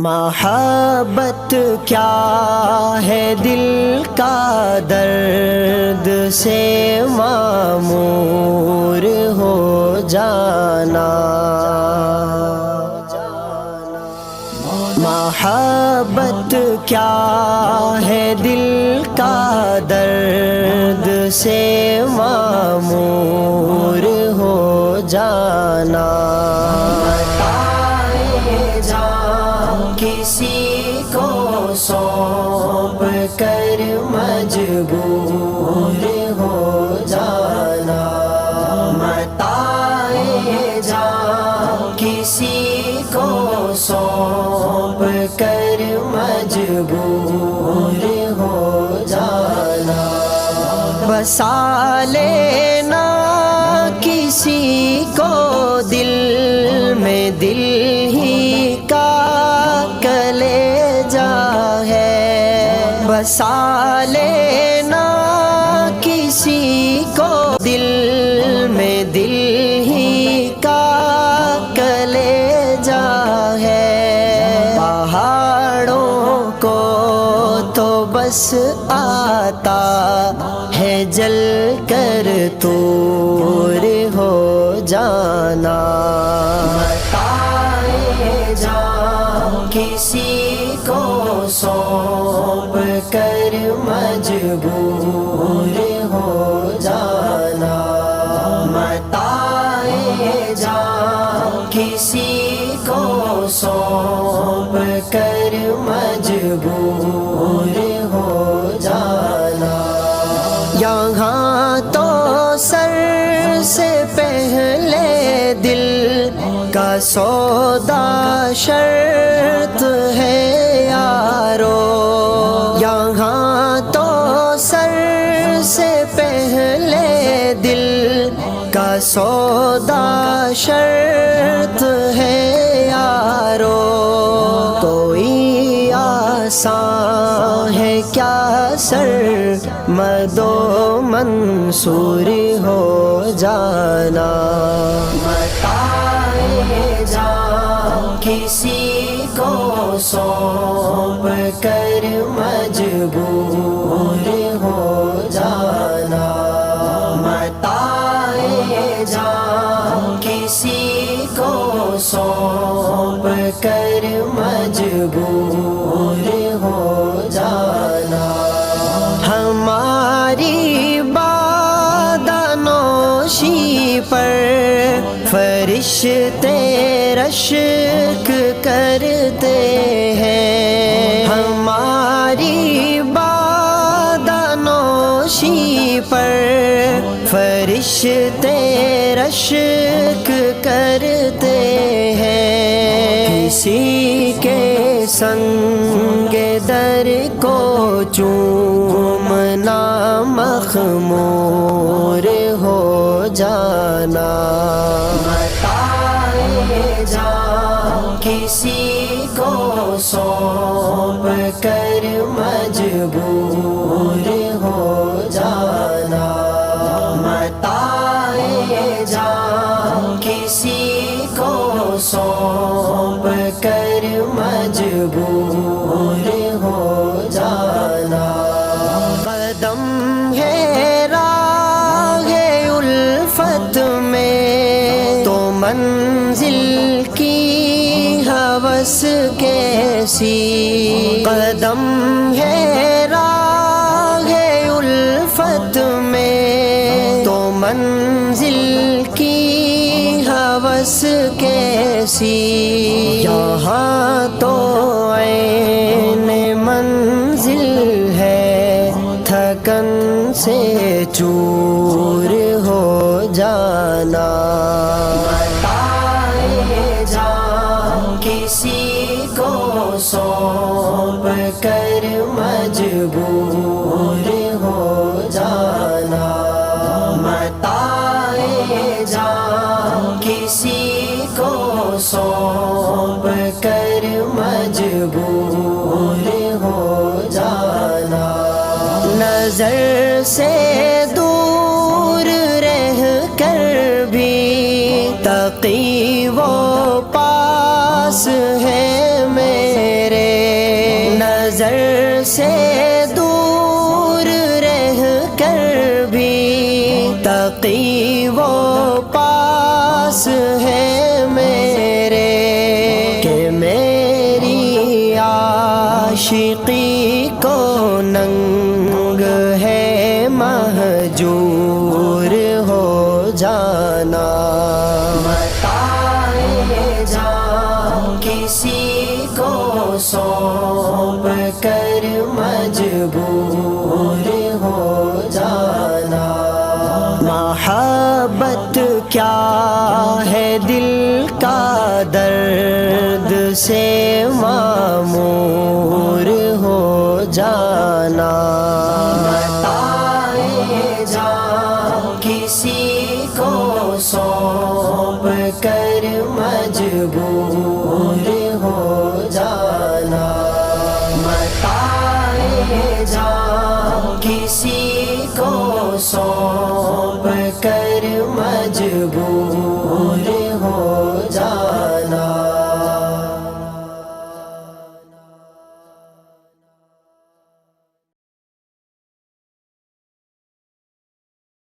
محبت کیا ہے دل کا درد سے معمور ہو جانا، محبت کیا ہے دل کا درد سے معمور ہو جانا، کسی کو سونپ کر مجبور ہو جانا، متاع جاں کسی کو سونپ کر مجبور ہو جانا، بسا لینا کسی کو دل میں دل ہی کا کلیجا ہے، بسا لینا کسی کو دل میں دل ہی کا کلیجا ہے، پہاڑوں کو تو بس آتا ہے جل کر طور ہو جانا، کسی کو سونپ کر مجبور ہو جانا، متاع جاں کسی کو سونپ کر مجبور ہو جانا، یہاں تو سر سے پہلے دل کا سودا شرط ہے یارو، یہاں تو سر سے پہلے دل کا سودا شرط ہے یارو، کوئی آسان ہے کیا سر مدو منصور ہو جانا، کسی کو سونپ کر مجبور ہو جانا، متاع جاں کسی کو سونپ کر مجبور ہو جانا، ہماری بادنوشی پر فرشتے رشک کرتے ہیں، ہماری بادنوشی پر فرشتے رشک کرتے ہیں، کسی کے سنگ در کو چومنا مخمور ہو جانا، کسی کو سونپ کر مجبور ہو جانا، متاع جاں کسی کو سونپ کر مجبور ہو جانا، قدم ہے راہ الفت میں تو منزل کی ہوس کیسی، قدم ہے راہ الفت میں تو منزل کی ہوس کیسی، یہاں تو عین منزل ہے تھکن سے چور ہو جانا، کسی کو سونپ کر مجبور ہو جانا، متاع جاں کسی کو سونپ کر مجبور ہو جانا، نظر سے دور رہ کر بھی تقی وہ پاس ہے میرے، نظر سے دور رہ کر بھی تقی وہ پاس ہے میرے کہ میری عاشقی کو ننگ ہے مہجور ہو جانا متاع جان کسی کو سونپ کر مجبور ہو جانا محبت کیا ہے دل کا درد سے معمور ہو جانا متاع جان کسی کو سونپ کر مجبور ہو جانا